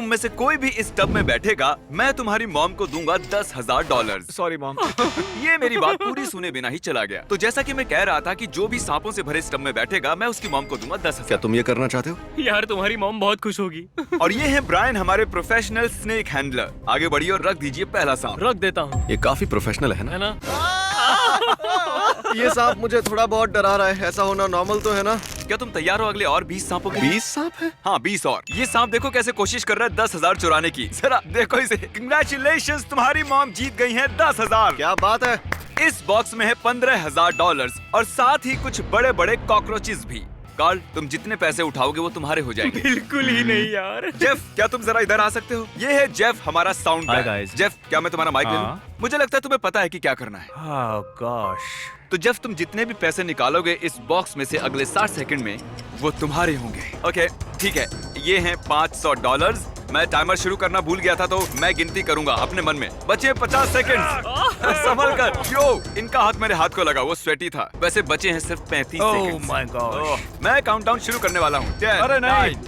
में से कोई भी इस टब में बैठेगा, मैं तुम्हारी मॉम को दूंगा $10,000। Sorry mom. ये मेरी बात पूरी सुने बिना ही चला गया। तो जैसा कि मैं कह रहा था कि जो भी सांपों से भरे इस टब में बैठेगा, मैं उसकी मॉम को दूंगा 10,000। क्या तुम ये करना चाहते हो? यार तुम्हारी मॉम बहुत खुश होगी। और ये है ब्रायन, हमारे प्रोफेशनल स्नेक हैंडलर। आगे बढ़िए और रख दीजिए पहला सांप। रख देता हूँ, ये काफी प्रोफेशनल है है ना? ना? ये सांप मुझे थोड़ा बहुत डरा रहा है। ऐसा होना नॉर्मल तो है ना? क्या तुम तैयार हो अगले और 20 सांपों के लिए? 20 सांप है? हाँ 20 और। ये सांप देखो कैसे कोशिश कर रहा है 10,000 चुराने की। जरा देखो इसे। कंग्रेचुलेशंस, तुम्हारी मॉम जीत गई है 10,000। क्या बात है? इस बॉक्स में है $15,000 और साथ ही कुछ बड़े बड़े कॉकरोचेस भी। कार्ल, तुम जितने पैसे उठाओगे वो तुम्हारे हो जाएंगे। बिल्कुल ही नहीं यार। जेफ, क्या तुम जरा इधर आ सकते हो? ये है जेफ, हमारा sound Hi, man. guys. Jeff, क्या मैं तुम्हारा माइक ले लूं? हाँ। मुझे लगता है तुम्हें पता है कि क्या करना है। Oh gosh. तो जेफ, तुम जितने भी पैसे निकालोगे इस बॉक्स में से अगले 60 सेकंड में वो तुम्हारे होंगे। ओके, ठीक है। ये हैं $500। मैं टाइमर शुरू करना भूल गया था तो मैं गिनती करूंगा अपने मन में। बचे 50 सेकंड। संभल कर। यो, इनका हाथ मेरे हाथ को लगा, वो स्वेटी था। वैसे बचे हैं सिर्फ 35 Oh सेकंड। my gosh. मैं काउंटडाउन शुरू करने वाला हूँ। 10, अरे नहीं। 9,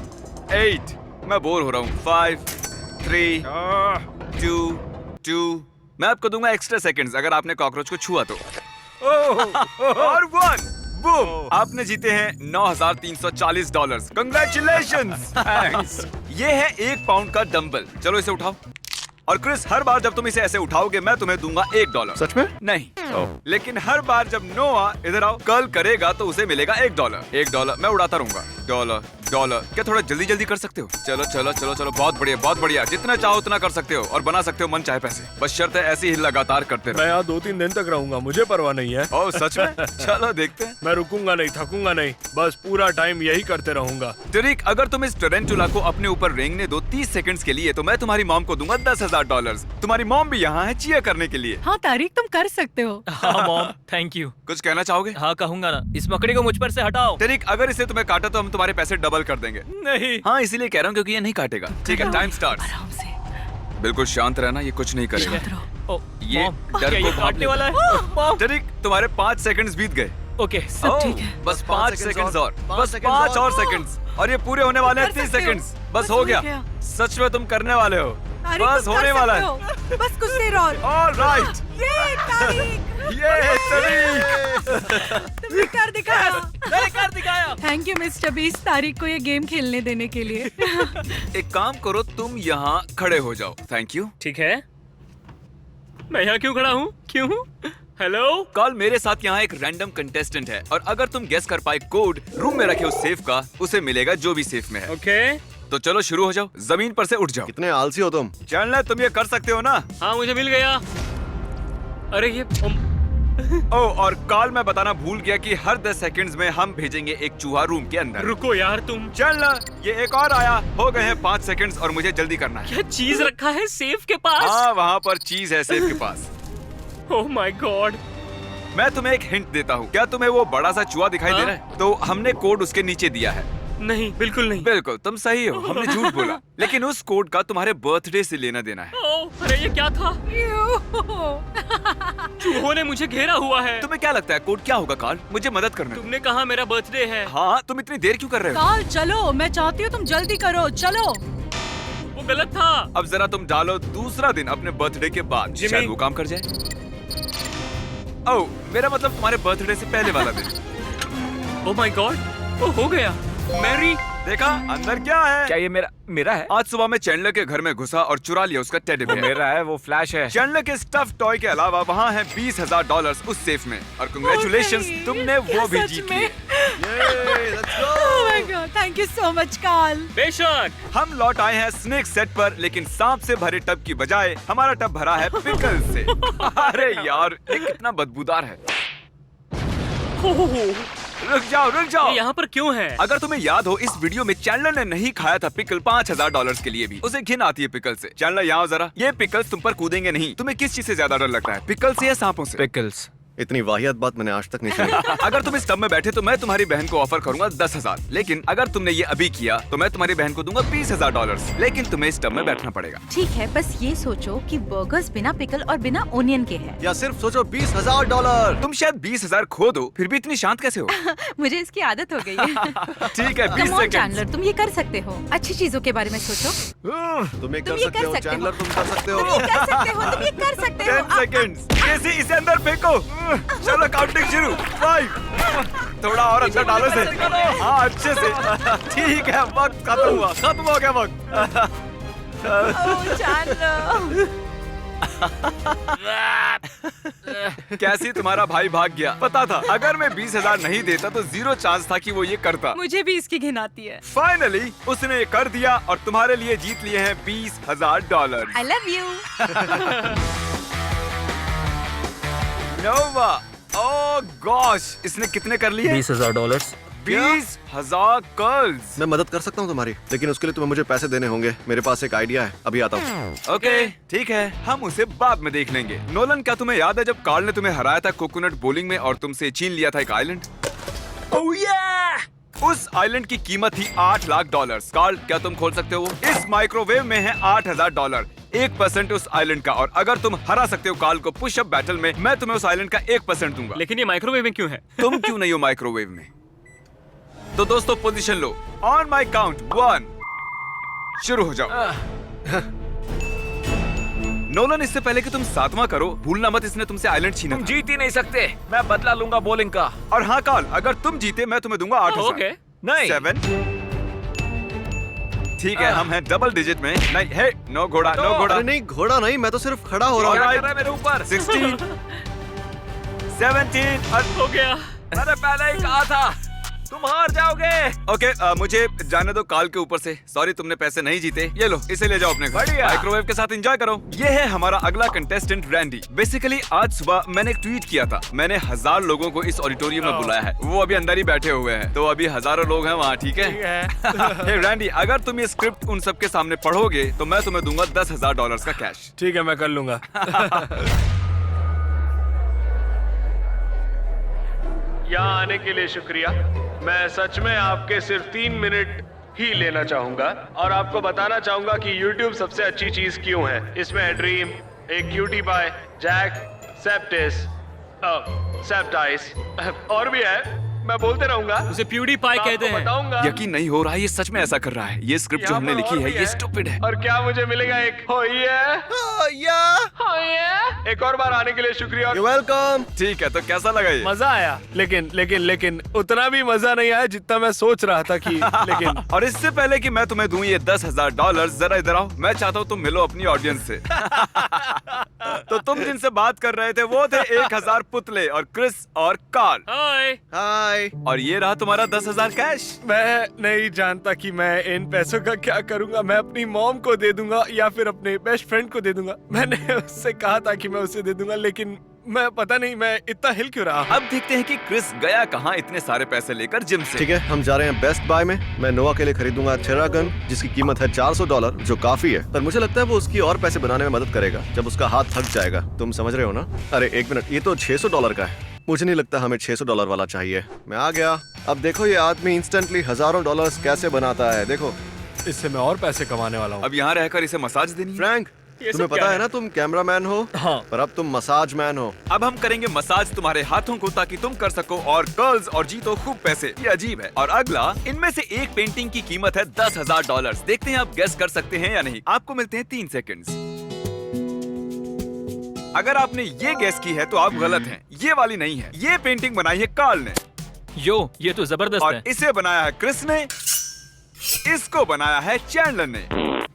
8, मैं बोर हो रहा हूँ। 5, 3, 2, मैं आपको दूंगा एक्स्ट्रा सेकंड्स अगर आपने कॉकरोच को छुआ तो। और 1, बूम, आपने जीते हैं $9,340। कंग्रेचुलेशंस। Thanks. ये है 1 पाउंड का डंबल। चलो इसे उठाओ। और क्रिस, हर बार जब तुम इसे ऐसे उठाओगे मैं तुम्हें दूंगा $1। सच में? नहीं, लेकिन हर बार जब नोआ इधर आओ कर्ल करेगा तो उसे मिलेगा $1। $1 मैं उड़ाता रहूंगा। डॉलर। क्या थोड़ा जल्दी जल्दी कर सकते हो? चलो चलो चलो चलो, बहुत बढ़िया बहुत बढ़िया। जितना चाहो उतना कर सकते हो और बना सकते हो मन चाहे पैसे। बस शर्त है ऐसे ही लगातार करते मैं रहो। यहाँ 2-3 दिन तक रहूंगा, मुझे परवाह नहीं है। ओह सच में? चलो देखते हैं। मैं रुकूंगा नहीं, थकूंगा नहीं, बस पूरा टाइम यही करते रहूंगा। टरिक, अगर तुम इस टरेंटुला को अपने ऊपर रेंगने दो 30 सेकंड्स के लिए तो मैं तुम्हारी मॉम को दूंगा $10,000। तुम्हारी मॉम भी यहाँ है चीयर करने के लिए। हाँ तारिक, तुम कर सकते हो। हाँ मॉम, थैंक यू। कुछ कहना चाहोगे? हाँ कहूंगा ना, इस मकड़ी को मुझ पर से हटाओ। टरिक, अगर इसे तुम्हें काटा तो हम तुम्हारे पैसे डबल कर देंगे। नहीं। हाँ इसीलिए कह रहा हूँ क्योंकि ये नहीं काटेगा। ठीक है, टाइम स्टार्ट। आराम से। बिल्कुल शांत रहना, ये कुछ नहीं करेगा। शांत रहो। ओ, ये मॉम, डर क्या को ये भाप काटने लेता वाला है? मॉम। टरिक, तुम्हारे 5 सेकंड्स बीत गए। ओके। सब ठीक है। बस 5 5 सेकंड्स और, पाँच बस सेकंड्स 5 और और। सेकंड्स और ये पूरे होने वाले हैं कर 30 सकते हो। सेकंड्स। बस हो गया। सच में तुम करने वाले हो। तारिक, बस तुम होने कर वाला सकते है। हो। बस कुछ देर और। ऑलराइट, ये तारिक, ये टरिक। तुमने कर दिखाया। मैंने कर दिखाया। थैंक यू मिस्टर बीस, तारिक को ये गेम खेलने देने के लिए। एक काम करो, तुम यहाँ खड़े हो जाओ। Thank you. ठीक है, मैं यहाँ क्यों खड़ा हूँ? क्यों? हेलो। कल मेरे साथ यहाँ एक रैंडम कंटेस्टेंट है और अगर तुम गेस कर पाए कोड रूम में रखे उस सेफ का, उसे मिलेगा जो भी सेफ में है। ओके। तो चलो शुरू हो जाओ, जमीन पर से उठ जाओ। कितने आलसी हो तुम? चैंडलर, तुम ये कर सकते हो ना? हाँ मुझे मिल गया। अरे ये ओह, और कॉल मैं बताना भूल गया कि हर 10 सेकंड्स में हम भेजेंगे एक चूहा रूम के अंदर। रुको यार तुम। चैंडलर, ये एक और आया। हो गए हैं 5 सेकंड्स और मुझे जल्दी करना है। क्या चीज रखा है सेफ के पास? हाँ, वहाँ पर चीज है सेफ के पास। Oh my God. मैं तुम्हें एक हिंट देता हूँ। क्या तुम्हें वो बड़ा सा चूहा दिखाई दे रहा है? तो हमने कोड उसके नीचे दिया है। नहीं, बिल्कुल नहीं। बिल्कुल, तुम सही हो, हमने झूठ बोला। लेकिन उस कोड का तुम्हारे बर्थडे से लेना देना है। ओह, अरे ये क्या था? चूहों ने मुझे घेरा हुआ है। तुम्हें क्या लगता है कोड क्या होगा कार्ल? मुझे मदद करना। तुमने कहा मेरा बर्थडे है। हाँ, तुम इतनी देर क्यों कर रहे हो? काल चलो, मैं चाहती हूँ तुम जल्दी करो। चलो। वो गलत था। अब जरा तुम डालो दूसरा दिन अपने बर्थडे के बाद, जिमी। शायद वो काम कर जाए। ओह, मेरा मतलब तुम्हारे बर्थडे से पहले वाला दिन। ओह माय गॉड, वो हो गया। मैरी। देखा अंदर क्या है? क्या ये मेरा है? आज सुबह मैं चैंडलर के घर में घुसा और चुरा लिया उसका टेडी वो बेयर। मेरा है, वो फ्लैश है। चैंडलर के स्टफ टॉय के अलावा वहाँ है $20,000 उस सेफ में। और कंग्रेचुलेशंस, नहीं, तुमने क्या वो भी सच जीत में? लिए। Oh my God, thank you so much, काल। बेशक। हम लौट आए हैं स्नेक सेट पर, लेकिन सांप से भरे टब की बजाय हमारा टब भरा है पिकल से। अरे यार, ये कितना बदबूदार है। रुक जाओ। ये यहाँ पर क्यों है? अगर तुम्हें याद हो, इस वीडियो में चैंडलर ने नहीं खाया था पिकल $5,000 के लिए भी। उसे घिन आती है पिकल से। चैंडलर यहाँ जरा, ये पिकल्स तुम पर कूदेंगे नहीं। तुम्हें किस चीज से ज्यादा डर लगता है, पिकल से या सांपों से? पिकल्स। इतनी वाहियात बात मैंने आज तक नहीं सुनी। अगर तुम इस टब में बैठे तो मैं तुम्हारी बहन को ऑफर करूंगा 10,000, लेकिन अगर तुमने ये अभी किया तो मैं तुम्हारी बहन को दूंगा $20,000, लेकिन तुम्हें इस टब में बैठना पड़ेगा। ठीक है, बस ये सोचो कि बर्गर्स बिना पिकल और बिना ओनियन के हैं। या सिर्फ सोचो $20,000। तुम शायद 20,000 खो दो, फिर भी इतनी शांत कैसे हो? मुझे इसकी आदत हो गई है। ठीक है, 20 Come on, सेकंड। चैंडलर, तुम ये कर सकते हो। अच्छी चीजों के बारे में सोचो। तुम ये तुम कर ये सकते कर हो सकते हो। चैंडलर, तुम कर सकते तुम ये हो। कर सकते हो, तुम ये कर सकते हो। 10 सेकंड्स। केसी इसे अंदर फेंको। चलो काउंटिंग शुरू। 5। थोड़ा और अंदर डालो से। हाँ, अच्छे से। ठीक है, वक्त खत्म हो गया वक्त। ओह, चैंडलर। कैसी तुम्हारा भाई भाग गया। पता था अगर मैं 20,000 नहीं देता तो 0 चांस था कि वो ये करता। मुझे भी इसकी घिन आती है। फाइनली उसने ये कर दिया और तुम्हारे लिए जीत लिए हैं $20,000। I love you. Nova, oh gosh, इसने कितने कर लिए? $20,000। 20,000 कर्ल्स। मैं मदद कर सकता हूँ तुम्हारी, लेकिन उसके लिए तुम्हें मुझे पैसे देने होंगे। मेरे पास एक आइडिया है, अभी आता हूँ। ओके, ठीक है, हम उसे बाद में देख लेंगे। नोलन, क्या तुम्हें याद है जब कार्ल ने तुम्हें हराया था कोकोनट बोलिंग में और तुमसे छीन लिया था एक आइलैंड? उस आइलैंड की कीमत थी $8 लाख। कार्ल, क्या तुम खोल सकते हो? इस माइक्रोवेव में है $8,000, 1% उस आइलैंड का। और अगर तुम हरा सकते हो कार्ल को पुशअप बैटल में, मैं तुम्हें उस आइलैंड का 1% दूंगा। लेकिन ये माइक्रोवेव में क्यों है? तुम क्यों नहीं हो माइक्रोवेव में? तो दोस्तों position low. On my count 1, शुरू हो जाओ। नोलन, इससे पहले कि तुम 7वां करो, भूलना मत इसने तुमसे आइलैंड छीना तुम था। जीत ही नहीं सकते। मैं बदला लूंगा बॉलिंग का। और हाँ कार्ल, अगर तुम जीते मैं तुम्हें दूंगा 8,000। ओके। नहीं। 7। ठीक है, हम हैं डबल डिजिट में। नहीं है, नो घोड़ा, नो घोड़ा। अरे नहीं, घोड़ा नहीं, मैं तो सिर्फ खड़ा हो रहा क्या हूँ। कर रहा है मेरे ऊपर? 16, 17 और हो गया। मैंने पहले ही कहा था तुम हार जाओगे। ओके, मुझे जाने दो कार्ल के ऊपर से। सॉरी, तुमने पैसे नहीं जीते। ये लो, इसे ले जाओ अपने घर। बढ़िया। माइक्रोवेव के साथ एंजॉय करो। ये है हमारा अगला कंटेस्टेंट रैंडी। बेसिकली आज सुबह मैंने एक ट्वीट किया था। मैंने 1000 लोगों को इस ऑडिटोरियम में बुलाया है। वो अभी अंदर ही बैठे हुए हैं, तो अभी हजारों लोग हैं वहाँ। ठीक है? हे रैंडी, अगर तुम ये स्क्रिप्ट उन सबके सामने पढ़ोगे तो मैं तुम्हें दूंगा $10,000 का कैश। ठीक है, मैं कर लूंगा। यहाँ आने के लिए शुक्रिया। मैं सच में आपके सिर्फ 3 मिनट ही लेना चाहूंगा और आपको बताना चाहूंगा कि YouTube सबसे अच्छी चीज क्यों है। इसमें है ड्रीम, एक क्यूटी पाई, जैक, सेप्टिस, सेप्टाइस और भी है। मैं बोलते रहूंगा। उसे प्यूडीपाई कहते हैं। बताऊंगा। यकीन नहीं हो रहा है, ये सच में ऐसा कर रहा है। ये स्क्रिप्ट जो यहाँ हमने पर लिखी और है भी ये स्टूपिड है। और क्या मुझे मिलेगा एक हो एक और बार आने के लिए शुक्रिया। You're welcome। ठीक है, तो कैसा लगा ये? मजा आया, लेकिन उतना भी मजा नहीं आया जितना मैं सोच रहा था कि लेकिन और इससे पहले कि मैं तुम्हें दूं ये $10,000, जरा इधर आओ। मैं चाहता हूँ तुम मिलो अपनी ऑडियंस से। तो तुम जिनसे बात कर रहे थे वो थे 1000 पुतले और क्रिस और कार्ल। हाय। हाय। और ये रहा तुम्हारा 10,000 कैश। मैं नहीं जानता कि मैं इन पैसों का क्या करूंगा। मैं अपनी मॉम को दे दूंगा या फिर अपने बेस्ट फ्रेंड को दे दूंगा। मैंने उससे कहा था कि मैं उसे दे दूंगा, लेकिन मैं पता नहीं मैं इतना हिल क्यों रहा। अब देखते हैं कि क्रिस गया कहाँ इतने सारे पैसे लेकर जिम से। ठीक है, हम जा रहे हैं बेस्ट बाय में। मैं नोवा के लिए खरीदूंगा थेरागन, जिसकी कीमत है $400, जो काफी है। पर मुझे लगता है वो उसकी और पैसे बनाने में मदद करेगा जब उसका हाथ थक जाएगा। तुम समझ रहे हो ना? अरे एक मिनट, ये तो $600 का है। मुझे नहीं लगता हमें $600 वाला चाहिए। मैं आ गया। अब देखो ये आदमी इंस्टेंटली हजारों डॉलर्स कैसे बनाता है। देखो इससे मैं और पैसे कमाने वाला हूँ। अब यहाँ रहकर इसे मसाज देनी है। फ्रैंक, ये तुम्हें सब क्या पता है है? ना तुम कैमरामैन हो, हाँ। पर अब तुम मसाज मैन हो। अब हम करेंगे मसाज तुम्हारे हाथों को ताकि तुम कर सको और कर्ल्स और जीतो खूब पैसे। ये अजीब है। और अगला, इनमें से एक पेंटिंग की कीमत है $10,000। देखते हैं आप गेस कर सकते हैं या नहीं। आपको मिलते हैं 3 सेकंड्स। अगर आपने ये गेस की है तो आप गलत हैं। ये वाली नहीं है। ये पेंटिंग बनाई है कार्ल ने यो, ये तो जबरदस्त और है। इसे बनाया है क्रिस ने, इसको बनाया है चैंडलर ने।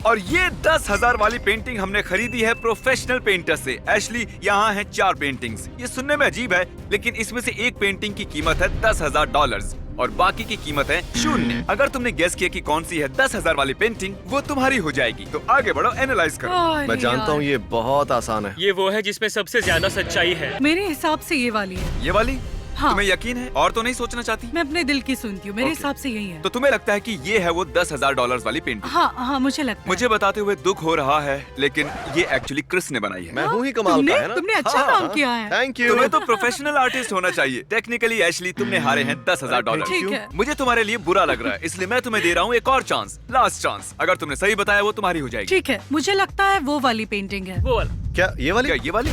और ये 10,000 वाली पेंटिंग हमने खरीदी है प्रोफेशनल पेंटर से। एशली, यहाँ हैं 4 पेंटिंग्स। ये सुनने में अजीब है, लेकिन इसमें से एक पेंटिंग की कीमत है $10,000 और बाकी की कीमत है 0। अगर तुमने गेस किया कि कौन सी है 10,000 वाली पेंटिंग, वो तुम्हारी हो जाएगी। तो आगे बढ़ो, एनालाइज करो। अरे मैं जानता हूँ यार, ये बहुत आसान है। ये वो है जिसमें सबसे ज्यादा सच्चाई है। मेरे हिसाब से ये वाली है। ये वाली हाँ। तुम्हें यकीन है और तो नहीं सोचना चाहती? मैं अपने दिल की सुनती हूँ, मेरे Okay. हिसाब से यही है। तो तुम्हें लगता है कि ये है वो $10,000 वाली पेंटिंग? हाँ हाँ, मुझे लगता मुझे बताते हुए दुख हो रहा है, लेकिन ये एक्चुअली क्रिस ने बनाई है। मैं हूँ ही कमाल का, है ना? तुमने अच्छा काम किया है। Thank you. तुम्हें तो प्रोफेशनल आर्टिस्ट होना चाहिए। टेक्निकली एशली तुमने हारे हैं $10,000। ठीक है। मुझे तुम्हारे लिए बुरा लग रहा है, इसलिए मैं तुम्हें दे रहा हूँ एक और चांस, लास्ट चांस। अगर तुमने सही बताया वो तुम्हारी हो जाएगी। ठीक है, मुझे लगता है वो वाली पेंटिंग है। वो वाला। क्या ये वाली? क्या ये वाली?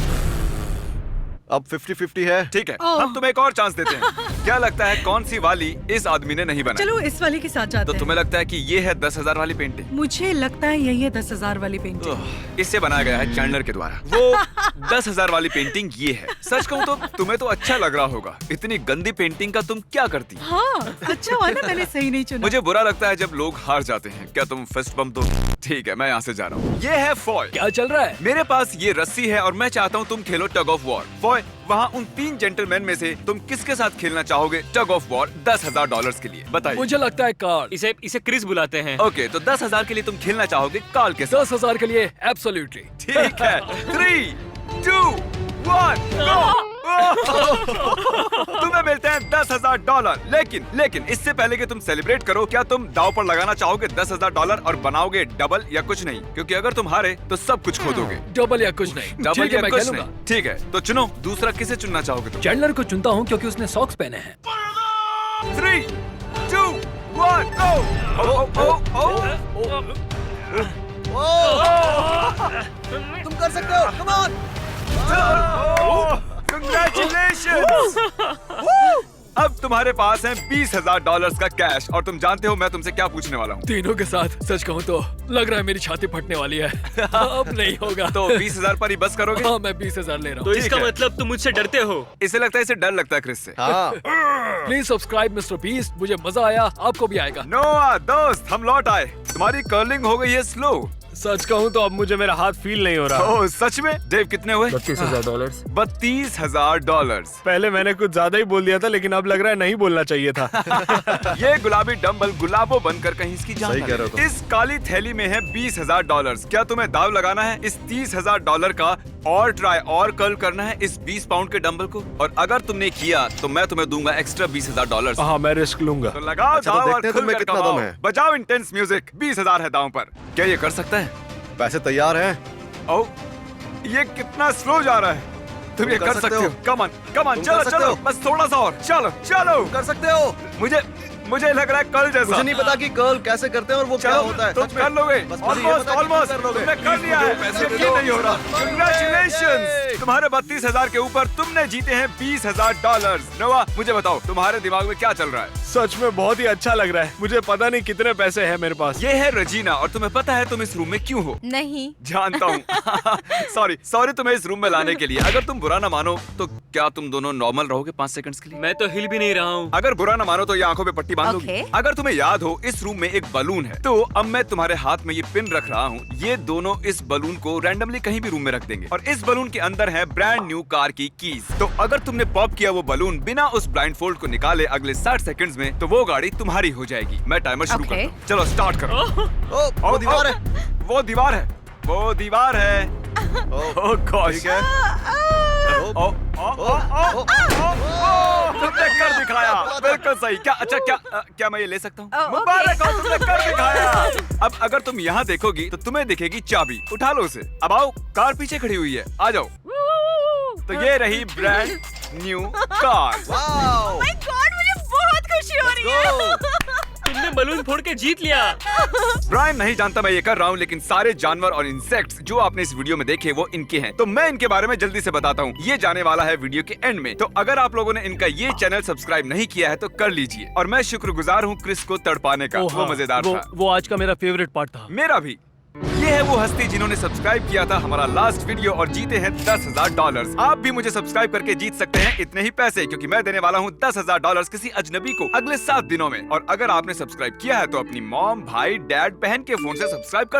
अब 50-50 है। ठीक है, ओह। हम तुम्हें एक और चांस देते हैं। क्या लगता है कौन सी वाली इस आदमी ने नहीं बनाई? चलो इस वाले के साथ तो जाते हैं। तुम्हें लगता है कि ये है 10,000 वाली पेंटिंग? मुझे लगता है यही है 10,000 वाली पेंटिंग। इससे बनाया गया है चैंडलर के द्वारा। वो 10,000 वाली पेंटिंग ये है। सच कहूँ तो तुम्हें तो अच्छा लग रहा होगा। इतनी गंदी पेंटिंग का तुम क्या करती? हाँ, अच्छा हुआ ना मैंने सही नहीं चुना। मुझे बुरा लगता है जब लोग हार जाते हैं। क्या तुम फिस्ट बम्प दो? ठीक है, मैं यहाँ से जा रहा हूँ। ये है फॉय। क्या चल रहा है? मेरे पास ये रस्सी है और मैं चाहता हूँ तुम खेलो टग ऑफ वॉर। फॉय, वहाँ उन 3 जेंटलमैन में से तुम किसके साथ खेलना चाहोगे टग ऑफ वॉर $10,000 के लिए? बताइए। मुझे लगता है कार्ल। इसे इसे क्रिस बुलाते हैं। ओके, तो 10,000 के लिए तुम खेलना चाहोगे कार्ल के साथ? 10,000 के लिए एब्सोल्युटली। ठीक है। 3, 2, 1, गो। तुम्हें मिलते हैं $10,000। लेकिन इससे पहले कि तुम सेलिब्रेट करो, क्या तुम दाव पर लगाना चाहोगे $10,000 और बनाओगे डबल या कुछ नहीं? क्योंकि अगर तुम हारे तो सब कुछ खो दोगे। डबल या कुछ नहीं। डबल ठीक है, या मैं कुछ खेलूंगा। नहीं। ठीक है, तो चुनो दूसरा। किसे चुनना चाहोगे तुम? चैंडलर को चुनता हूँ क्योंकि उसने सॉक्स पहने हैं। 3, 2, 1, तुम कर सकते हो, कम ऑन। Congratulations! अब तुम्हारे पास है $20,000 का कैश और तुम जानते हो मैं तुमसे क्या पूछने वाला हूँ। तीनों के साथ सच कहूँ तो लग रहा है मेरी छाती फटने वाली है। अब नहीं होगा। तो 20,000 पर ही बस करोगे? हाँ, मैं 20,000 ले रहा तो हूँ। इसका ठीक है। मतलब तुम मुझसे डरते हो? इसे लगता है इसे डर लगता है क्रिस से। हाँ, प्लीज सब्सक्राइब मिस्टर बीस्ट। मुझे मजा आया, आपको भी आएगा। नोआ दोस्त, हम लौट आए। तुम्हारी कर्लिंग हो गई है स्लो। सच कहूँ तो अब मुझे मेरा हाथ फील नहीं हो रहा। ओह सच में? देव कितने हुए? $32,000। $32,000। पहले मैंने कुछ ज्यादा ही बोल दिया था, लेकिन अब लग रहा है नहीं बोलना चाहिए था। ये गुलाबी डंबल गुलाबो बनकर कहीं इसकी जान सही ना कह रहे हो ले। तुम। इस काली थैली में है $20,000। क्या तुम्हें दाव लगाना है इस $30,000 का और ट्राई और कर्ल करना है इस 20 पाउंड के डंबल को? और अगर तुमने किया तो मैं तुम्हें दूंगा एक्स्ट्रा $20,000। हाँ, मैं रिस्क लूंगा। तो लगाओ अच्छा, तो दाव और देखते हैं तुम्हें खुलकर कितना कमाओ। दम है। बजाओ इंटेंस म्यूजिक। 20,000 है दाव पर। क्या ये कर सकता है? पैसे तैयार हैं। ओ, ये कितना स्लो जा रहा है। तुम ये कर सकते हो। कम ऑन तुम चलो कर सकते चलो, हो। बस थोड़ा सा और। चलो कर सकते हो। मुझे लग रहा है कल जैसा। मुझे नहीं पता कि कर्ल कैसे करते हैं और वो क्या चलो, होता है। तुम सच में। कर लोगे। बस मुझे ये पता है कि तुम कर लोगे। तुमने कर लिया है। पैसे यकीन दे दो। नहीं हो रहा। Congratulations! तुम्हारे 32,000 के ऊपर तुमने जीते हैं $20,000। नोआ, मुझे बताओ तुम्हारे दिमाग में क्या चल रहा है? सच में बहुत ही अच्छा लग रहा है। मुझे पता नहीं कितने पैसे हैं मेरे पास। ये है रजीना और तुम्हें पता है तुम इस रूम में क्यों हो? नहीं। जानता हूँ। सॉरी तुम्हें इस रूम में लाने के लिए। अगर तुम बुरा ना मानो तो क्या तुम दोनों नॉर्मल रहोगे 5 सेकंड्स के लिए? मैं तो हिल भी नहीं रहा हूँ। अगर बुरा ना मानो तो ये आंखों पे पट्टी बांध Okay. लोगी। अगर तुम्हें याद हो इस रूम में एक बलून है, तो अब मैं तुम्हारे हाथ में ये पिन रख रहा हूँ। ये दोनों इस बलून को रैंडमली कहीं भी रूम में रख देंगे और इस बलून के अंदर है ब्रांड न्यू कार की कीज। तो अगर तुमने पॉप किया वो बलून बिना उस ब्लाइंड फोल्ड को निकाले अगले 60 सेकंड्स में, तो वो गाड़ी तुम्हारी हो जाएगी। मैं टाइमर शुरू Okay. करता हूँ। चलो स्टार्ट करो। ओ, वो दीवार है। वो दीवार है। वो दीवार है। ओ, ओह गॉश। ठीक है। ओ, तुमने कर दिखाया। बिल्कुल सही। क्या मैं ये ले सकता हूँ? Oh, okay. मुबारक हो, तुमने कर दिखाया। अब अगर तुम यहाँ देखोगी तो तुम्हें दिखेगी चाबी। उठा लो उसे। अब आओ, कार पीछे खड़ी हुई है। आ जाओ। तो ये रही brand new car. Wow. My God, मुझे बहुत खुशी हो रही है। तुमने बलून फोड़ के जीत लिया। ब्रायन नहीं जानता मैं ये कर रहा हूँ, लेकिन सारे जानवर और इंसेक्ट्स जो आपने इस वीडियो में देखे वो इनके हैं। तो मैं इनके बारे में जल्दी से बताता हूँ। ये जाने वाला है वीडियो के एंड में। तो अगर आप लोगों ने इनका ये चैनल सब्सक्राइब नहीं किया है तो कर लीजिए। और मैं शुक्रगुजार हूँ क्रिस को तड़पाने का। वो मजेदार था। वो आज का मेरा फेवरेट पार्ट था। मेरा भी। ये है वो हस्ती जिन्होंने सब्सक्राइब किया था हमारा लास्ट वीडियो और जीते हैं $10,000। आप भी मुझे सब्सक्राइब करके जीत सकते हैं इतने ही पैसे, क्योंकि मैं देने वाला हूँ $10,000 किसी अजनबी को अगले 7 दिनों में। और अगर आपने सब्सक्राइब किया है तो अपनी मॉम, भाई, डैड, बहन के फोन से सब्सक्राइब कर